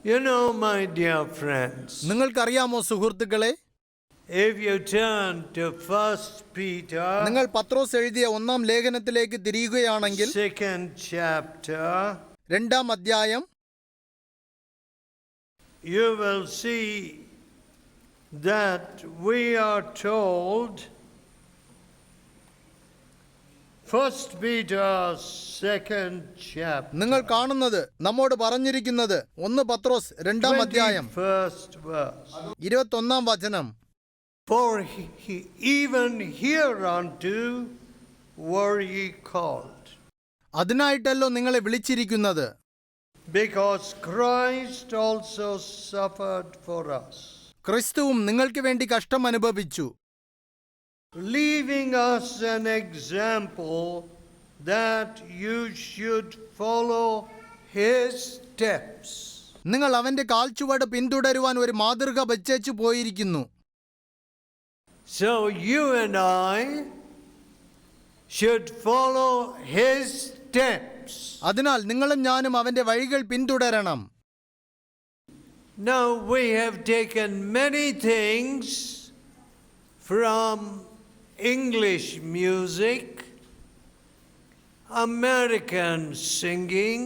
You know, my dear friends, നിങ്ങൾക്കറിയാമോ സുഹൃത്തുക്കളെ, if you turn to 1 Peter, നിങ്ങൾ പത്രോസ് എഴുതിയ 1-ാം ലേഖനത്തിലേക്ക് തിരിയുകയാണെങ്കിൽ 2nd chapter, 2-ാം അധ്യായം, you will see that we are told, 1 Peter 2nd chapter, നിങ്ങൾ കാണുന്നത്, നമ്മോട് പറഞ്ഞിരിക്കുന്നത് 1 പത്രോസ് 2-ാം അധ്യായം 21st verse. 21-ാം വചനം. For even hereunto were ye called, അതിനായിട്ടല്ലോ നിങ്ങളെ വിളിച്ചിരിക്കുന്നത്. because Christ also suffered for us, ക്രിസ്തുവും നിങ്ങൾക്ക് വേണ്ടി കഷ്ടം അനുഭവിച്ചു, leaving us an example that you should follow his steps. നിങ്ങൾ അവന്റെ കാൽച്ചുവട് പിന്തുടരുവാൻ ഒരു മാതൃക വച്ചേച്ചു പോയിരിക്കുന്നു. So you and I should follow his steps. അതിനാൽ നിങ്ങളും ഞാനും അവന്റെ വഴികൾ പിന്തുടരണം. Now we have taken many things from English music, American singing,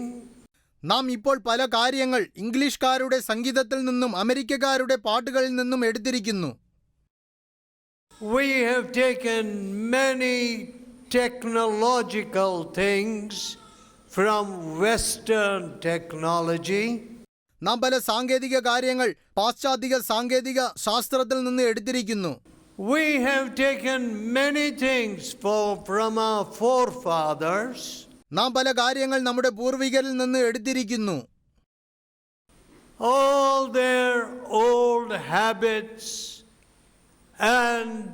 നാം ഇപ്പോൾ പല കാര്യങ്ങൾ ഇംഗ്ലീഷുകാരുടെ സംഗീതത്തിൽ നിന്നും അമേരിക്കക്കാരുടെ പാട്ടുകളിൽ നിന്നും എടുത്തിരിക്കുന്നു. we have taken many technological things from Western technology, നാം പല സാങ്കേതിക കാര്യങ്ങൾ പാശ്ചാത്യ സാങ്കേതിക ശാസ്ത്രത്തിൽ നിന്ന് എടുത്തിരിക്കുന്നു. we have taken many things from our forefathers, നാം പല കാര്യങ്ങൾ നമ്മുടെ പൂർവികരിൽ നിന്ന് എടുത്തിരിക്കുന്നു. all their old habits and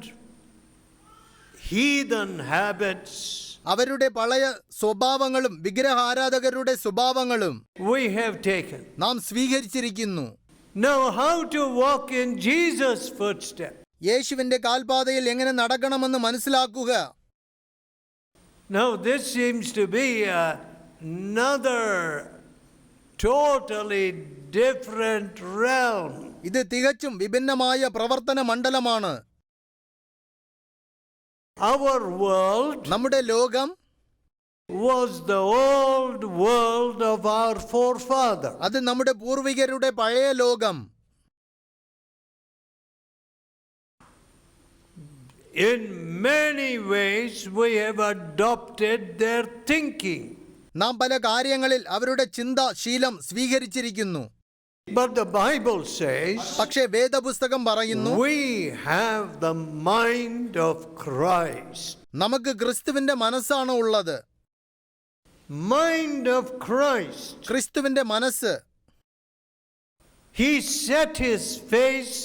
heathen habits അവരുടെ പഴയ സ്വഭാവങ്ങളും വിഗ്രഹാരാധകരുടെ സ്വഭാവങ്ങളും we have taken. നാം സ്വീകരിച്ചിരിക്കുന്നു. Now how to walk in Jesus' footsteps? യേശുവിന്റെ കാൽപാതയിൽ എങ്ങനെ നടക്കണമെന്ന് മനസ്സിലാക്കുക. Now this seems to be another totally different realm. ഇത് തികച്ചും വിഭിന്നമായ പ്രവർത്തന മണ്ഡലമാണ്. Our world നമ്മുടെ ലോകം was the old world of our forefathers. അത് നമ്മുടെ പൂർവികരുടെ പഴയ ലോകം. In many ways we have adopted their thinking. നാം പല കാര്യങ്ങളിൽ അവരുടെ ചിന്ത ശീലം സ്വീകരിച്ചിരിക്കുന്നു. But the Bible says പക്ഷേ വേദപുസ്തകം പറയുന്നു, we have the mind of Christ. നമുക്ക് ക്രിസ്തുവിന്റെ മനസ്സാണ് ഉള്ളത്. Mind of Christ. ക്രിസ്തുവിന്റെ മനസ്സ്. He set his face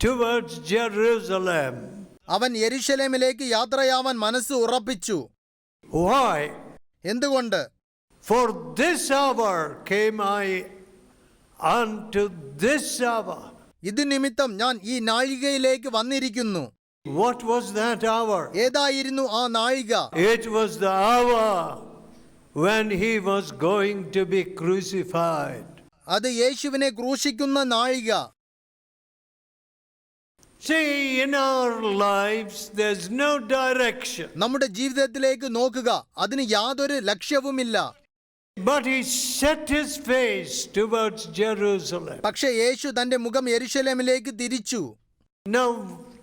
towards Jerusalem. അവൻ യെരുശലേമിലേക്ക് യാത്രയാവാൻ മനസ്സ് ഉറപ്പിച്ചു. Why? എന്തുകൊണ്ട്? For this hour came I unto this hour. ഇത് നിമിത്തം ഞാൻ ഈ നാഴികയിലേക്ക് വന്നിരിക്കുന്നു. What was that hour? ഏതായിരുന്നു ആ നാഴിക? It was the hour when he was going to be crucified. അത് യേശുവിനെ ക്രൂശിക്കുന്ന നാഴിക. See, in our lives there's no direction. നമ്മുടെ ജീവിതത്തിലേക്ക് നോക്കുക, അതിന് യാതൊരു ലക്ഷ്യവുമില്ല. But he set his face towards Jerusalem. പക്ഷേ യേശു തന്റെ മുഖം യെരുശലേമിലേക്ക് തിരിച്ചു. Now,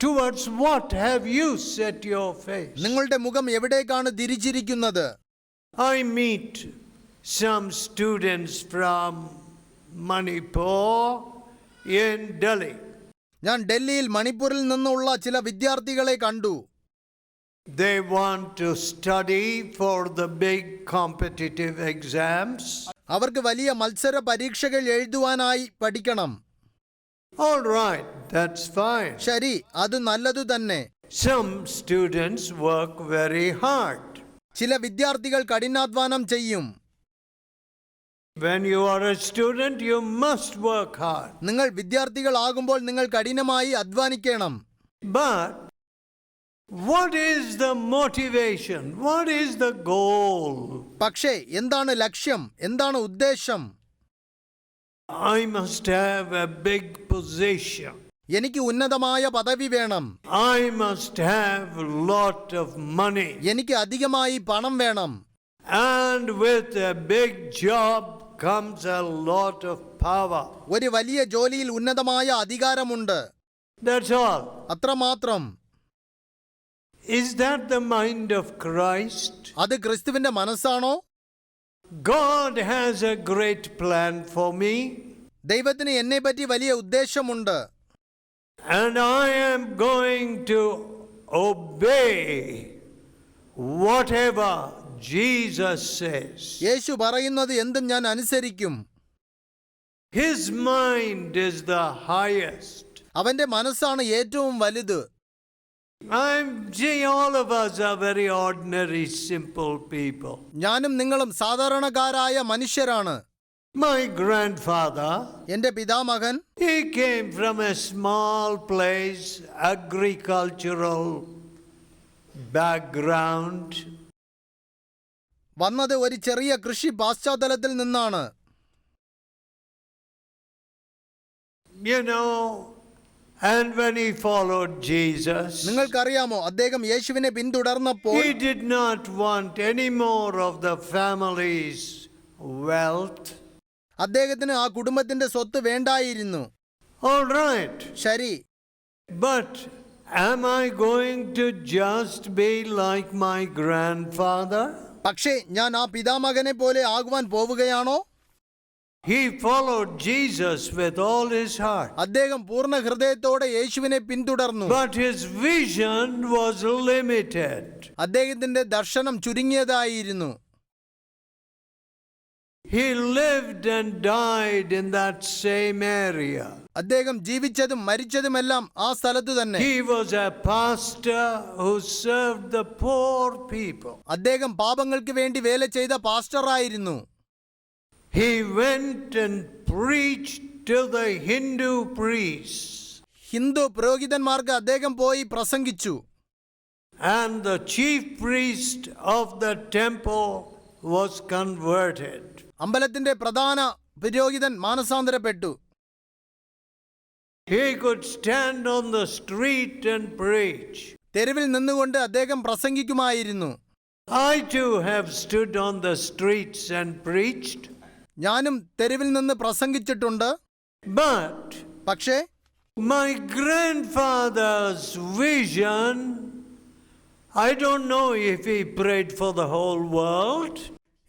towards what have you set your face? നിങ്ങളുടെ മുഖം എവിടേക്കാണ് തിരിച്ചിരിക്കുന്നത്? I meet some students from Manipur in Delhi. ഞാൻ ഡൽഹിയിൽ മണിപ്പൂരിൽ നിന്നുള്ള ചില വിദ്യാർത്ഥികളെ കണ്ടു. They want to study for the big competitive exams. അവർക്ക് വലിയ മത്സര പരീക്ഷകൾ എഴുതുവാനായി പഠിക്കണം. All right, that's fine. ശരി, അത് നല്ലതു തന്നെ. Some students work very hard. ചില വിദ്യാർത്ഥികൾ കഠിനാധ്വാനം ചെയ്യും. When you are a student, you must work hard. നിങ്ങൾ വിദ്യാർത്ഥികളാകുമ്പോൾ നിങ്ങൾ കഠിനമായി അധ്വാനിക്കണം. But what is the motivation? What is the goal? പക്ഷേ എന്താണ് ലക്ഷ്യം? എന്താണ് ഉദ്ദേശം? I must have a big position. എനിക്ക് ഉന്നതമായ പദവി വേണം. I must have a lot of money. എനിക്ക് അധികമായി പണം വേണം. And with a big job comes a lot of power. ഒരു വലിയ ജോലിയിൽ ഉന്നതമായ അധികാരമുണ്ട്. That's all. അത്രമാത്രം. Is that the mind of Christ? അത് ക്രിസ്തുവിന്റെ മനസ്സാണോ? God has a great plan for me. ദൈവത്തിന് എന്നെ പറ്റി വലിയ ഉദ്ദേശമുണ്ട്. And I am going to obey whatever Jesus says. യേശു പറയുന്നത് എന്തും ഞാൻ അനുസരിക്കും. His mind is the highest. അവന്റെ മനസ്സാണ് ഏറ്റവും വലുത്. All of us are very ordinary, simple people. ഞാനും നിങ്ങളും സാധാരണക്കാരായ മനുഷ്യരാണ്. My grandfather, എന്റെ പിതാമകൻ, he came from a small place, agricultural background. വന്നത് ഒരു ചെറിയ കൃഷി പശ്ചാത്തലത്തിൽ നിന്നാണ്. You know, and when he followed Jesus, നിങ്ങൾക്കറിയാമോ, അദ്ദേഹം യേശുവിനെ പിന്തുടർന്നപ്പോൾ he did not want any more of the family's wealth. അദ്ദേഹത്തിന് ആ കുടുംബത്തിന്റെ സ്വത്ത് വേണ്ടായിരുന്നു. All right. ശരി. But am I going to just be like my grandfather? പക്ഷേ ഞാൻ ആ പിതാമകനെ പോലെ ആകുവാൻ പോവുകയാണോ? He followed Jesus with all his heart. അദ്ദേഹം പൂർണ്ണ ഹൃദയത്തോടെ യേശുവിനെ പിന്തുടർന്നു. But his vision was limited. അദ്ദേഹത്തിന്റെ ദർശനം ചുരുങ്ങിയതായിരുന്നു. He lived and died in that same area. അദ്ദേഹം ജീവിച്ചതും മരിച്ചതുമെല്ലാം ആ സ്ഥലത്തു തന്നെ. He was a pastor who served the poor people. അദ്ദേഹം പാപങ്ങൾക്ക് വേണ്ടി വേല ചെയ്ത പാസ്റ്ററായിരുന്നു. He went and preached to the Hindu priests. Hindu പുരോഹിതന്മാർക്ക് അദ്ദേഹം പോയി പ്രസംഗിച്ചു. And the chief priest of the temple was converted. അമ്പലത്തിന്റെ പ്രധാന പുരോഹിതൻ മാനസാന്തരപ്പെട്ടു. He could stand on the street and preach. തെരുവിൽ നിന്നുകൊണ്ട് അദ്ദേഹം പ്രസംഗിക്കുമായിരുന്നു. I too have stood on the streets and preached. ഞാനും തെരുവിൽ നിന്ന് പ്രസംഗിച്ചിട്ടുണ്ട്. But പക്ഷേ my grandfather's vision, I don't know if he prayed for the whole world.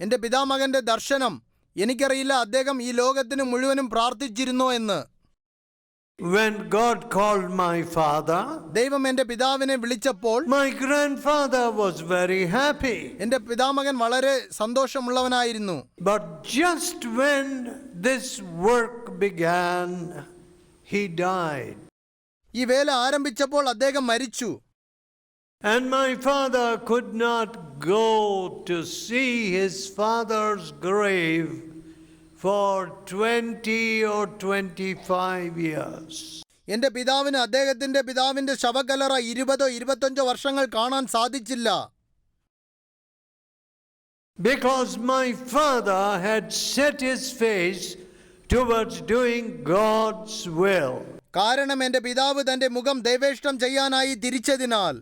എൻ്റെ പിതാമകന്റെ ദർശനം എനിക്കറിയില്ല അദ്ദേഹം ഈ ലോകത്തിന് മുഴുവനും പ്രാർത്ഥിച്ചിരുന്നോ എന്ന്. When God called my father, ദൈവം എൻ്റെ പിതാവിനെ വിളിച്ചപ്പോൾ my grandfather was very happy. എൻ്റെ പിതാമകൻ വളരെ സന്തോഷമുള്ളവനായിരുന്നു. But just when this work began, he died. ഈ വേല ആരംഭിച്ചപ്പോൾ അദ്ദേഹം മരിച്ചു. And my father could not go to see his father's grave for 20 or 25 years. എൻ്റെ പിതാവിന് അദ്ദേഹത്തിന്റെ പിതാവിന്റെ ശവക്കല്ലറ 20-25 വർഷങ്ങൾ കാണാൻ സാധിച്ചില്ല. Because my father had set his face towards doing God's will. കാരണം എൻ്റെ പിതാവ് തന്റെ മുഖം ദൈവേഷ്ടം ചെയ്യാനായി തിരിച്ചതിനാൽ.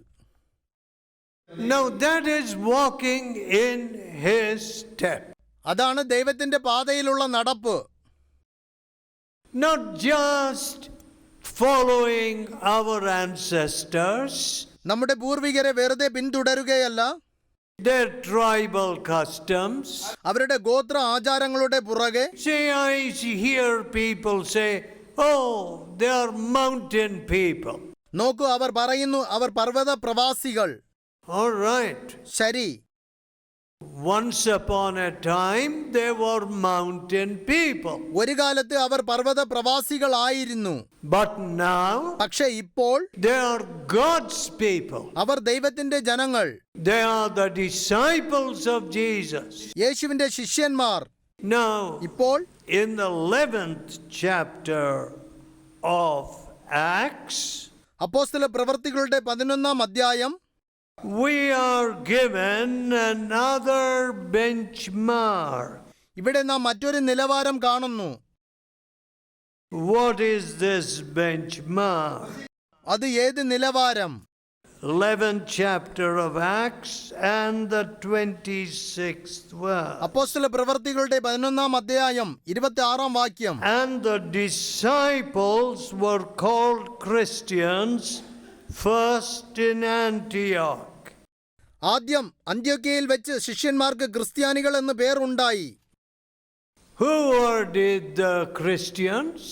Now that is walking in his step. അതാണ് ദൈവത്തിന്റെ പാതയിലുള്ള നടപ്പ്. Not just following our ancestors, നമ്മുടെ പൂർവികരെ വെറുതെ പിന്തുടരുകയല്ല, their tribal customs. അവരുടെ ഗോത്ര ആചാരങ്ങളുടെ പുറകെ. See, I hear people say, oh, they are mountain people. നോക്കൂ, അവർ പറയുന്നു അവർ പർവ്വത പ്രവാസികൾ. All right. ശരി. Once upon a time, they were mountain people. ഒരു കാലത്ത് അവർ പർവ്വത പ്രവാസികളായിരുന്നു. But now, പക്ഷേ ഇപ്പോൾ they are God's people. അവർ ദൈവത്തിന്റെ ജനങ്ങൾ. They are the disciples of Jesus. യേശുവിന്റെ ശിഷ്യന്മാർ. Now, ഇപ്പോൾ in the 11th chapter of Acts, അപ്പോസ്തല പ്രവൃത്തികളുടെ 11-ാം അധ്യായം we are given another benchmark. ഇവിടെ നാം മറ്റൊരു നിലവാരം കാണുന്നു. What is this benchmark? അത് ഏത് നിലവാരം? 11th chapter of Acts and the 26th verse. അപ്പോസ്തല പ്രവൃത്തികളുടെ 11-ാം അധ്യായം 26-ാം വാക്യം. And the disciples were called Christians first in Antioch. ആദ്യം അന്ത്യോക്യയിൽ വെച്ച് ശിഷ്യന്മാർക്ക് ക്രിസ്ത്യാനികൾ എന്ന് പേരുണ്ടായി. Who were the Christians?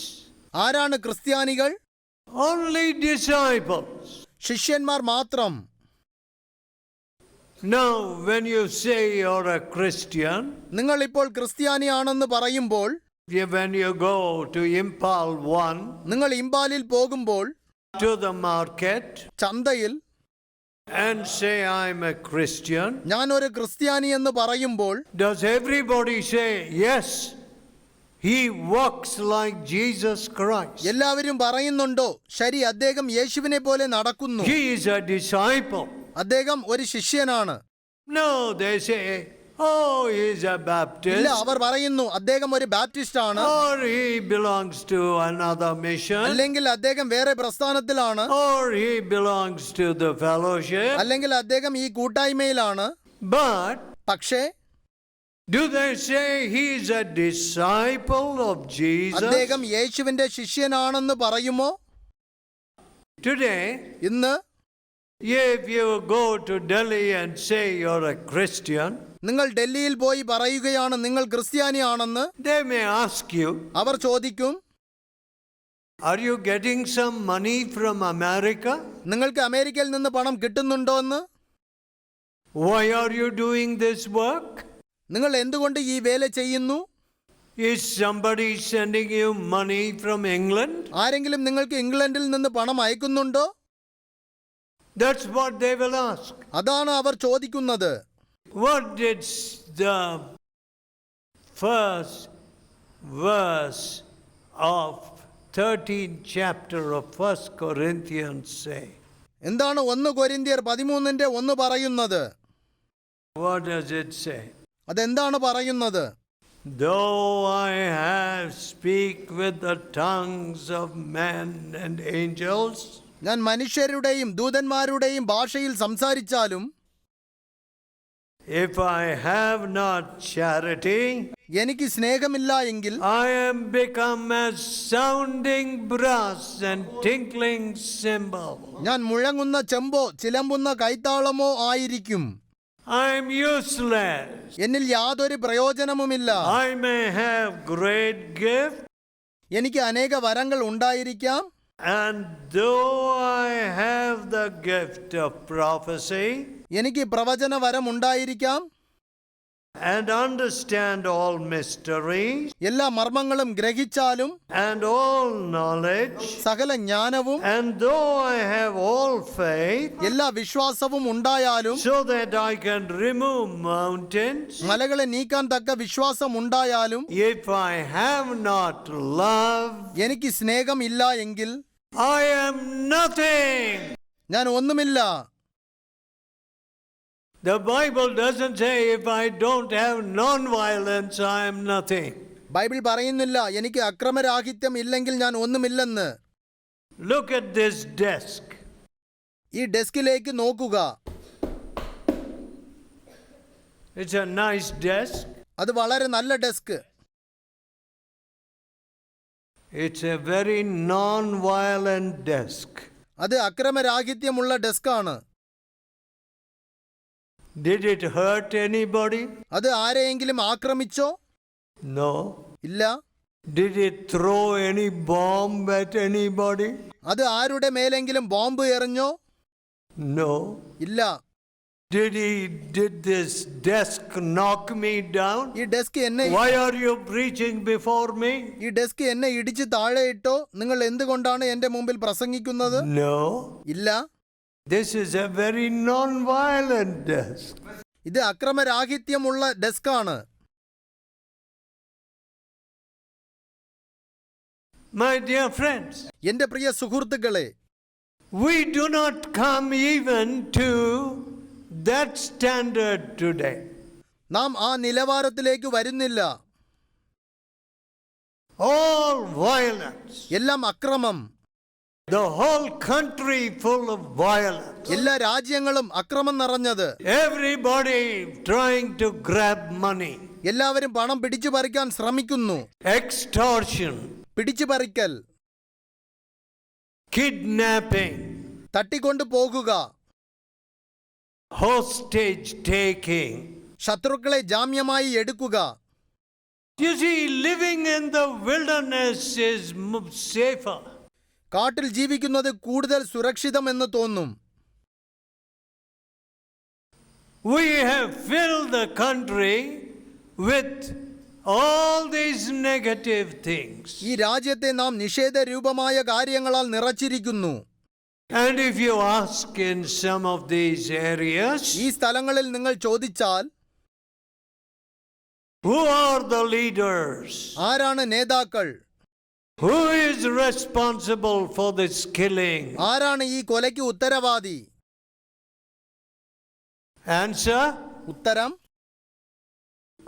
ആരാണ് ക്രിസ്ത്യാനികൾ? Only disciples. ശിഷ്യന്മാർ മാത്രം. Now, when you say you're a Christian, നിങ്ങൾ ഇപ്പോൾ ക്രിസ്ത്യാനിയാണെന്ന് പറയുമ്പോൾ, when you go to Impal 1, നിങ്ങൾ ഇംപാലിൽ പോകുമ്പോൾ, to the market, ചന്തയിൽ, and say I'm a Christian, ഞാൻ ഒരു ക്രിസ്ത്യാനി എന്ന് പറയുമ്പോൾ, does everybody say yes? He walks like Jesus Christ. എല്ലാവരും പറയുന്നുണ്ടോ, ശരി, അദ്ദേഹം യേശുവിനെ പോലെ നടക്കുന്നു, He is a disciple. അദ്ദേഹം ഒരു ശിഷ്യനാണ്? No, they say, oh, he is a Baptist. ഇല്ല, അവർ പറയുന്നു അദ്ദേഹം ഒരു ബാപ്റ്റിസ്റ്റ് ആണ്, Or he belongs to another mission. അല്ലെങ്കിൽ അദ്ദേഹം വേറെ പ്രസ്ഥാനത്തിലാണ്, Or he belongs to the fellowship. അല്ലെങ്കിൽ അദ്ദേഹം ഈ കൂട്ടായ്മയിലാണ്. But പക്ഷേ do they say he is a disciple of Jesus? അദ്ദേഹം യേശുവിന്റെ ശിഷ്യനാണെന്ന് പറയുമോ? Today, ഇന്ന് if you go to Delhi and say you're a Christian, നിങ്ങൾ ഡൽഹിയിൽ പോയി പറയുകയാണ് നിങ്ങൾ ക്രിസ്ത്യാനിയാണെന്ന്, they may ask you, അവർ ചോദിക്കും, are you getting some money from America? നിങ്ങൾക്ക് അമേരിക്കയിൽ നിന്ന് പണം കിട്ടുന്നുണ്ടോ എന്ന്? Why are you doing this work? നിങ്ങൾ എന്തുകൊണ്ട് ഈ വേല ചെയ്യുന്നു? Is somebody sending you money from England? ആരെങ്കിലും നിങ്ങൾക്ക് ഇംഗ്ലണ്ടിൽ നിന്ന് പണം അയക്കുന്നുണ്ടോ? That's what they will ask. അതാണ് അവർ ചോദിക്കുന്നത്. What did the first verse of 13th chapter of 1 Corinthians say? എന്താണ് 1 കൊരിന്ത്യർ 13-1 പറയുന്നത്? What does it say? അതെന്താണ് പറയുന്നത്? Though I have speak with the tongues of men and angels, ഞാൻ മനുഷ്യരുടെയും ദൂതന്മാരുടെയും ഭാഷയിൽ സംസാരിച്ചാലും, if I have not charity, എനിക്ക് സ്നേഹമില്ല എങ്കിൽ I am become as sounding brass and tinkling cymbal. ഞാൻ മുഴങ്ങുന്ന ചെമ്പോ ചിലമ്പുന്ന കൈത്താളമോ ആയിരിക്കും. I am useless. എന്നിൽ യാതൊരു പ്രയോജനവുമില്ല. I may have great gift, എനിക്ക് അനേക വരങ്ങൾ ഉണ്ടായിരിക്കാം, and though I have the gift of prophecy, എനിക്ക് പ്രവചന വരം ഉണ്ടായിരിക്കാം, and understand all mysteries, എല്ലാ മർമ്മങ്ങളും ഗ്രഹിച്ചാലും, and all knowledge, സകല ജ്ഞാനവും, and though I have all faith, എല്ലാ വിശ്വാസവും ഉണ്ടായാലും, so that I can remove mountains, മലകളെ നീക്കാൻ തക്ക വിശ്വാസം ഉണ്ടായാലും, if I have not love, എനിക്ക് സ്നേഹം ഇല്ല എങ്കിൽ I am nothing. ഞാൻ ഒന്നുമില്ല. The Bible doesn't say if I don't have non-violence, I am nothing. Bible പറയുന്നില്ല എനിക്ക് അക്രമരാഹിത്യം ഇല്ലെങ്കിൽ ഞാൻ ഒന്നുമില്ലെന്ന്. Look at this desk. ഈ ഡെസ്കിലേക്ക് നോക്കുക. It's a nice desk. അത് വളരെ നല്ല desk. It's a very non-violent desk. അത് അക്രമരാഹിത്യമുള്ള ഡെസ്കാണ്. Did it hurt anybody? അത് ആരെയെങ്കിലും ആക്രമിച്ചോ? No. ഇല്ല. Did it throw any bomb at anybody? അത് ആരുടെ മേലെങ്കിലും ബോംബ് എറിഞ്ഞോ? No. ഇല്ല. Did this desk knock me down? ഈ ഡെസ്ക് എന്നെ Why are you preaching before me? ഈ ഡെസ്ക് എന്നെ ഇടിച്ച് താഴെ ഇട്ടോ? നിങ്ങൾ എന്തുകൊണ്ടാണ് എന്റെ മുമ്പിൽ പ്രസംഗിക്കുന്നത്? No. ഇല്ല. This is a very non-violent desk. ഇത് അക്രമരാഹിത്യമുള്ള ഡെസ്കാണ്. My dear friends, എന്റെ പ്രിയ സുഹൃത്തുക്കളെ, we do not come even to that standard today. നാം ആ നിലവാരത്തിലേക്ക് വരുന്നില്ല. all violence. എല്ലാം അക്രമം. The whole country full of violence. എല്ലാ രാജ്യങ്ങളും അക്രമം നിറഞ്ഞത്. Everybody trying to grab money. എല്ലാവരും പണം പിടിച്ചു പറിക്കാൻ ശ്രമിക്കുന്നു. Extortion. പിടിച്ചു പറിക്കൽ. Kidnapping. തട്ടിക്കൊണ്ടു പോകുക. Hostage taking. ശത്രുക്കളെ ജാമ്യമായി എടുക്കുക. You see, living in the wilderness is safer. കാട്ടിൽ ജീവിക്കുന്നത് കൂടുതൽ സുരക്ഷിതമെന്ന് തോന്നും. We have filled the country with all these negative things. ഈ രാജ്യത്തെ നാം നിഷേധരൂപമായ കാര്യങ്ങളാൽ നിറച്ചിരിക്കുന്നു. And if you ask in some of these areas, ഈ സ്ഥലങ്ങളിൽ നിങ്ങൾ ചോദിച്ചാൽ, who are the leaders? ആരാണ് നേതാക്കൾ? Who is responsible for this killing? ആരാണ് ഈ കൊലയ്ക്ക് ഉത്തരവാദി? Answer? ഉത്തരം,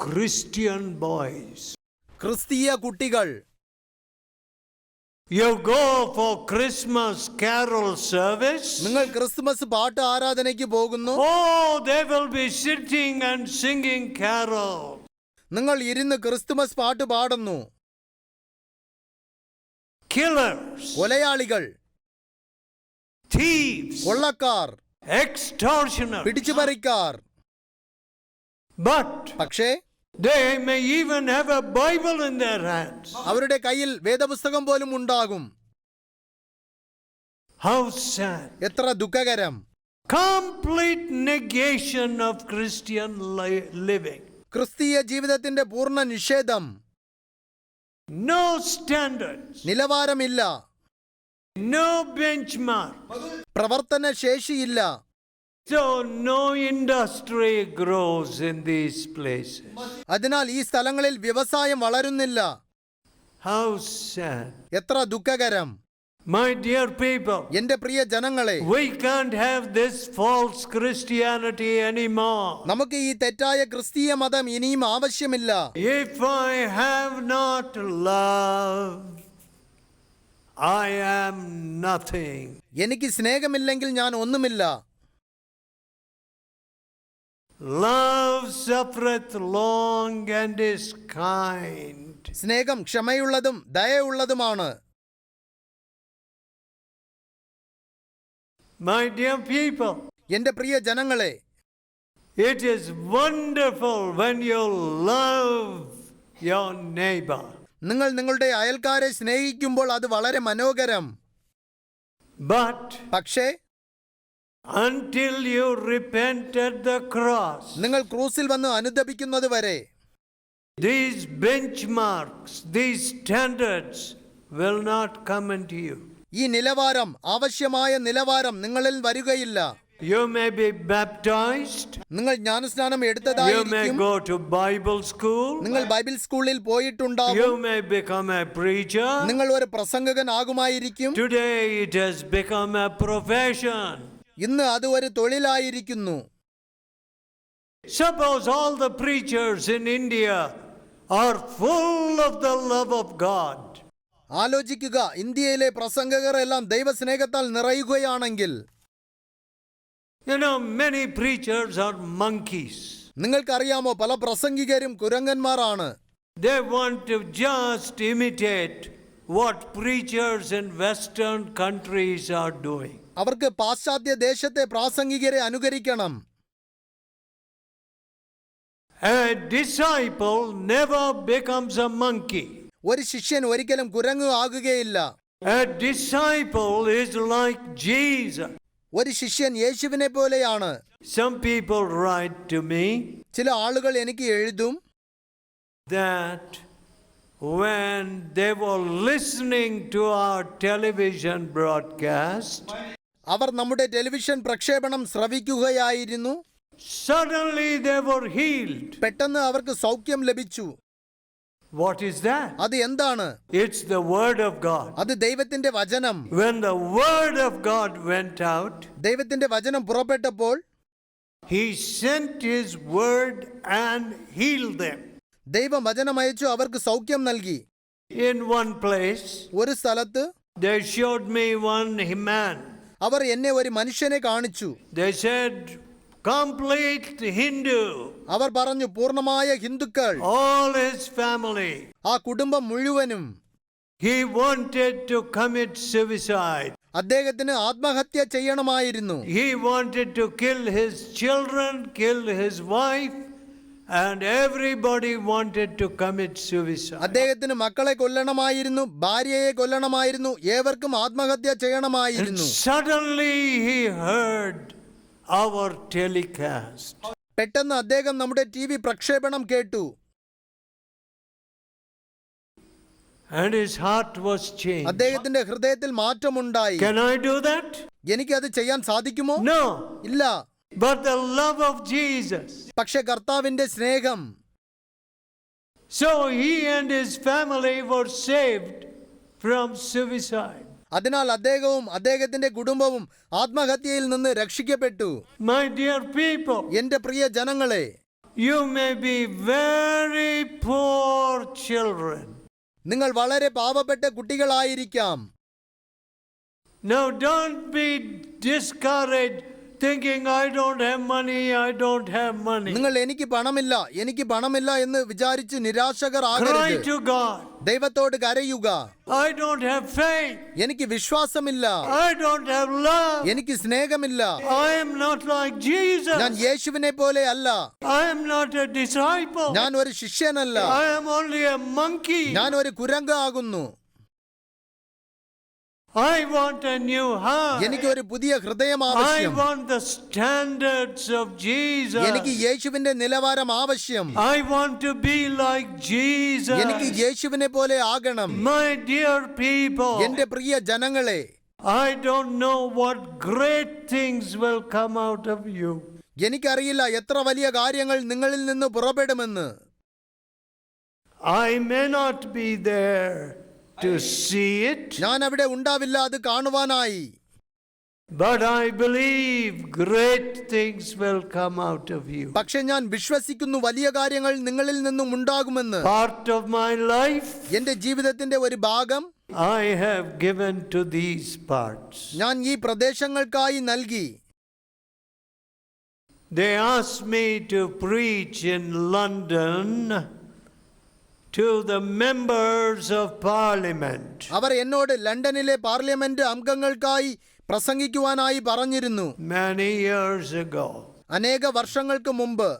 Christian boys. ക്രിസ്തീയ കുട്ടികൾ. You go for Christmas carol service. നിങ്ങൾ ക്രിസ്മസ് പാട്ട് ആരാധനയ്ക്ക് പോകുന്നു. Oh, they will be sitting and singing carol. നിങ്ങൾ ഇരുന്ന് ക്രിസ്തുമസ് പാട്ട് പാടുന്നു. Killers, കൊലയാളികൾ, thieves, കൊള്ളക്കാർ, extortioners. പിടിച്ചുപറിക്കാർ. But പക്ഷേ they may even have a Bible in their hands. അവരുടെ കയ്യിൽ വേദപുസ്തകം പോലും ഉണ്ടാകും. How sad. എത്ര ദുഃഖകരം. Complete negation of Christian living. ക്രിസ്തീയ ജീവിതത്തിന്റെ പൂർണ്ണ നിഷേധം. No standards. നിലവാരമില്ല. No benchmark. പ്രവർത്തന ശേഷിയില്ല. So no industry grows in these places. അതിനാൽ ഈ സ്ഥലങ്ങളിൽ വ്യവസായം വളരുന്നില്ല. How sad. എത്ര ദുഃഖകരം. My dear people, എന്റെ പ്രിയ ജനങ്ങളെ, we can't have this false Christianity anymore. നമുക്ക് ഈ തെറ്റായ ക്രിസ്തീയ മതം ഇനിയും ആവശ്യമില്ല. If I have not love, I am nothing. എനിക്ക് സ്നേഹമില്ലെങ്കിൽ ഞാൻ ഒന്നുമില്ല. Love suffereth long and is kind. സ്നേഹം ക്ഷമയുള്ളതും ദയയുള്ളതുമാണ്. My dear people, എന്റെ പ്രിയ ജനങ്ങളെ, it is wonderful when you love your neighbor. നിങ്ങൾ നിങ്ങളുടെ അയൽക്കാരെ സ്നേഹിക്കുമ്പോൾ അത് വളരെ മനോഹരം. But പക്ഷേ until you repent at the cross, നിങ്ങൾ ക്രൂസിൽ വന്ന് അനുദപിക്കുന്നത് വരെ these benchmarks, these standards will not come into you. ഈ നിലവാരം, ആവശ്യമായ നിലവാരം നിങ്ങളിൽ വരികയില്ല. You may be baptized. നിങ്ങൾ ജ്ഞാനസ്നാനം You may എടുത്തതായിരിക്കും. go to Bible school. നിങ്ങൾ ബൈബിൾ സ്കൂളിൽ പോയിട്ടുണ്ടാകും. You may become a preacher. നിങ്ങൾ ഒരു പ്രസംഗകൻ ആകുമായിരിക്കും. Today it has become a profession. ഇന്ന് അത് ഒരു തൊഴിലായിരിക്കുന്നു. Suppose all the preachers in India are full of the love of God. ആലോചിക്കുക, ഇന്ത്യയിലെ പ്രസംഗകർ എല്ലാം ദൈവസ്നേഹത്താൽ നിറയുകയാണെങ്കിൽ. You know, many preachers are monkeys. നിങ്ങൾക്കറിയാമോ, പല പ്രസംഗികരും കുരങ്ങന്മാരാണ്. They want to just imitate what preachers in Western countries are doing. അവർക്ക് പാശ്ചാത്യ ദേശത്തെ പ്രാസംഗികരെ അനുകരിക്കണം. A disciple never becomes a monkey. ഒരു ശിഷ്യൻ ഒരിക്കലും കുരങ്ങ് ആകുകയില്ല. A disciple is like Jesus. ഒരു ശിഷ്യൻ യേശുവിനെ പോലെയാണ്. Some people write to me ചില ആളുകൾ എനിക്ക് എഴുതും that when they were listening to our television broadcast, അവർ നമ്മുടെ ടെലിവിഷൻ പ്രക്ഷേപണം ശ്രവിക്കുകയായിരുന്നു. suddenly they were healed. പെട്ടെന്ന് അവർക്ക് സൗഖ്യം ലഭിച്ചു. What is that? അത് എന്താണ്? It's the word of God. അത് ദൈവത്തിന്റെ വചനം. When the word of God went out, ദൈവത്തിന്റെ വചനം പുറപ്പെട്ടപ്പോൾ he sent his word and healed them. ദൈവം വചനം അയച്ചു അവർക്ക് സൗഖ്യം നൽകി. In one place, ഒരു സ്ഥലത്ത് they showed me one man. അവർ എന്നെ ഒരു മനുഷ്യനെ കാണിച്ചു. They said, complete Hindu. അവർ പറഞ്ഞു പൂർണ്ണമായ ഹിന്ദുക്കൾ, All his family. ആ കുടുംബം മുഴുവനും. He wanted to commit suicide. അദ്ദേഹത്തിന് ആത്മഹത്യ ചെയ്യണമായിരുന്നു. He wanted to kill his children, kill his wife, and everybody wanted to commit suicide. അദ്ദേഹത്തിന് മക്കളെ കൊല്ലണമായിരുന്നു, ഭാര്യയെ കൊല്ലണമായിരുന്നു, ഏവർക്കും ആത്മഹത്യ And ചെയ്യണമായിരുന്നു. suddenly he heard our telecast. പെട്ടെന്ന് അദ്ദേഹം നമ്മുടെ TV പ്രക്ഷേപണം കേട്ടു. And his heart was changed. അദ്ദേഹത്തിന്റെ ഹൃദയത്തിൽ മാറ്റമുണ്ടായി. Can I do that? എനിക്കത് ചെയ്യാൻ സാധിക്കുമോ? No. ഇല്ല. But the love of Jesus. പക്ഷെ കർത്താവിന്റെ സ്നേഹം. So he and his family were saved from suicide. അതിനാൽ അദ്ദേഹവും അദ്ദേഹത്തിന്റെ കുടുംബവും ആത്മഹത്യയിൽ നിന്ന് രക്ഷിക്കപ്പെട്ടു. My dear people, എന്റെ പ്രിയ ജനങ്ങളെ, you may be very poor children. നിങ്ങൾ വളരെ പാവപ്പെട്ട കുട്ടികളായിരിക്കാം. Now don't be discouraged thinking I don't have money. നിങ്ങൾ എനിക്ക് പണമില്ല എന്ന് വിചാരിച്ച് Cry നിരാശകരാകരുത്. to God. ദൈവത്തോട് കരയുക. I don't have faith. എനിക്ക് വിശ്വാസമില്ല, I don't have love. എനിക്ക് സ്നേഹമില്ല, I am not like Jesus. ഞാൻ യേശുവിനെ പോലെ അല്ല, I am not a disciple. ഞാൻ ഒരു ശിഷ്യനല്ല, I am only a monkey. ഞാൻ ഒരു കുരങ്ങ് ആകുന്നു. I want a new heart. എനിക്ക് ഒരു പുതിയ ഹൃദയം I ആവശ്യം. want the standards of Jesus. എനിക്ക് യേശുവിന്റെ നിലവാരം ആവശ്യം. I want to be like Jesus. എനിക്ക് യേശുവിനെ പോലെ ആകണം. My dear people, എന്റെ പ്രിയ ജനങ്ങളെ, I don't know what great things will come out of you. എനിക്കറിയില്ല എത്ര വലിയ കാര്യങ്ങൾ നിങ്ങളിൽ നിന്ന് പുറപ്പെടുമെന്ന്. I may not be there to see it, ഞാൻ അവിടെ ഉണ്ടാവില്ല അത് കാണുവാനായി. but I believe great things will come out of you. പക്ഷെ ഞാൻ വിശ്വസിക്കുന്നു വലിയ കാര്യങ്ങൾ നിങ്ങളിൽ നിന്നും ഉണ്ടാകുമെന്ന്. Part of my life എന്റെ ജീവിതത്തിന്റെ ഒരു ഭാഗം I have given to these parts. ഞാൻ ഈ പ്രദേശങ്ങൾക്കായി നൽകി. They asked me to preach in London to the members of parliament. അവർ എന്നോട് ലണ്ടനിലെ പാർലമെന്റ് അംഗങ്ങൾക്കായി പ്രസംഗിക്കുവാനായി പറഞ്ഞിരുന്നു. Many years ago. അനേക വർഷങ്ങൾക്ക് മുമ്പ്.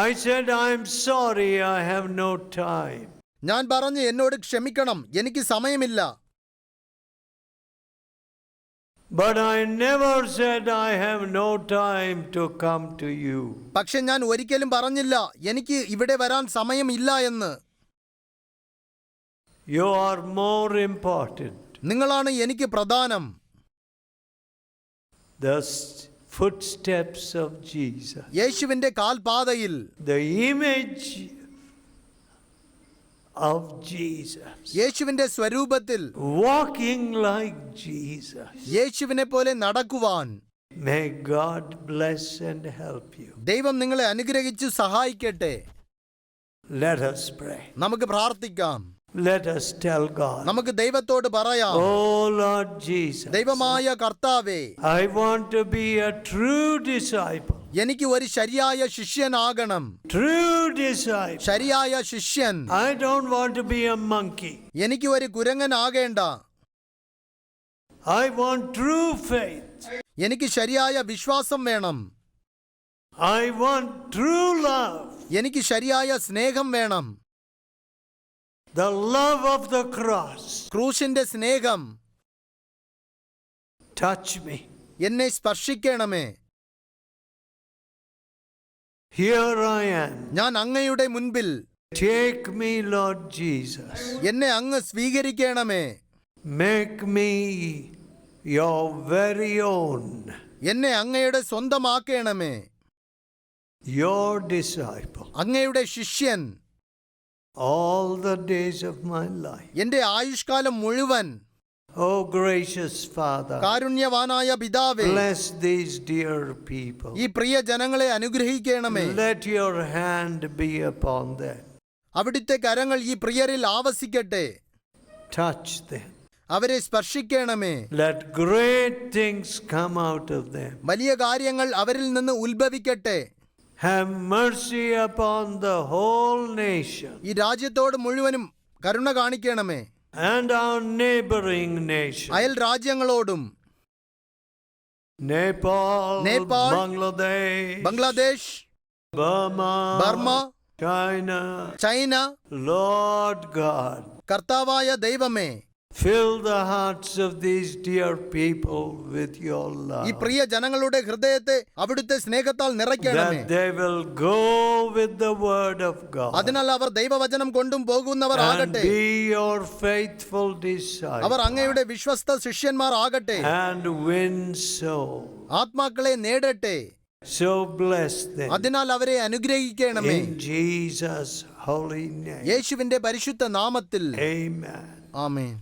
I said, I'm sorry, I have no time. ഞാൻ പറഞ്ഞു എന്നോട് ക്ഷമിക്കണം, എനിക്ക് സമയമില്ല. But I never said I have no time to come to you. പക്ഷെ ഞാൻ ഒരിക്കലും പറഞ്ഞില്ല എനിക്ക് ഇവിടെ വരാൻ സമയമില്ല എന്ന്. You are more important. നിങ്ങളാണ് എനിക്ക് പ്രധാനം. The footsteps of Jesus. യേശുവിന്റെ കാൽപാതയിൽ. The image of Jesus. യേശുവിന്റെ സ്വരൂപത്തിൽ. Walking like Jesus. യേശുവിനെ പോലെ നടക്കുവാൻ. May God bless and help you. ദൈവം നിങ്ങളെ അനുഗ്രഹിച്ചു സഹായിക്കട്ടെ. Let us pray. നമുക്ക് പ്രാർത്ഥിക്കാം. Let us tell God. നമുക്ക് ദൈവത്തോട് പറയാം. Oh Lord Jesus. ദൈവമായ കർത്താവേ, I want to be a true disciple. എനിക്ക് ഒരു ശരിയായ ശിഷ്യനാകണം. True disciple. ശരിയായ ശിഷ്യൻ. I don't want to be a monkey. എനിക്ക് ഒരു കുരങ്ങനാകേണ്ട. I want true faith. എനിക്ക് ശരിയായ വിശ്വാസം വേണം. I want true love. എനിക്ക് ശരിയായ സ്നേഹം വേണം. The love of the cross. ക്രൂശിന്റെ സ്നേഹം. Touch me. എന്നെ സ്പർശിക്കണമേ. Here I am. ഞാൻ അങ്ങയുടെ മുൻപിൽ. Take me, Lord Jesus. എന്നെ അങ്ങ് സ്വീകരിക്കണമേ. Make me your very own. എന്നെ അങ്ങയുടെ സ്വന്തമാക്കണമേ. Your disciple. അങ്ങയുടെ ശിഷ്യൻ. All the days of my life. എന്റെ ആയുഷ്കാലം മുഴുവൻ. Oh gracious Father. കാരുണ്യവാനായ പിതാവേ, Bless these dear people. ഈ പ്രിയ ജനങ്ങളെ അനുഗ്രഹിക്കണമേ. Let your hand be upon them. അവിടുത്തെ കരങ്ങൾ ഈ പ്രിയരിൽ ആവസിക്കട്ടെ. Touch them. അവരെ സ്പർശിക്കണമേ. Let great things come out of them. വലിയ കാര്യങ്ങൾ അവരിൽ നിന്ന് ഉത്ഭവിക്കട്ടെ. Have mercy upon the whole nation. ഈ രാജ്യത്തോട് മുഴുവനും കരുണ കാണിക്കണമേ. And our neighboring nation. അയൽ രാജ്യങ്ങളോടും. Nepal, Nepal, Bangladesh, Burma, China. Lord God, കർത്താവായ ദൈവമേ, fill the hearts of these dear people with your love. ഈ പ്രിയ ജനങ്ങളുടെ ഹൃദയത്തെ അവിടുത്തെ സ്നേഹത്താൽ നിറയ്ക്കണമേ. That they will go with the word of God. അതിനാൽ അവർ ദൈവവചനം കൊണ്ടും പോകുന്നവർ And ആകട്ടെ. be your faithful disciples. അവർ അങ്ങയുടെ വിശ്വസ്ത ശിഷ്യന്മാർ ആകട്ടെ. And win souls. ആത്മാക്കളെ നേടട്ടെ. So bless them. അതിനാൽ അവരെ അനുഗ്രഹിക്കണമേ. In Jesus' holy name. യേശുവിന്റെ പരിശുദ്ധ നാമത്തിൽ. Amen. ആമേൻ.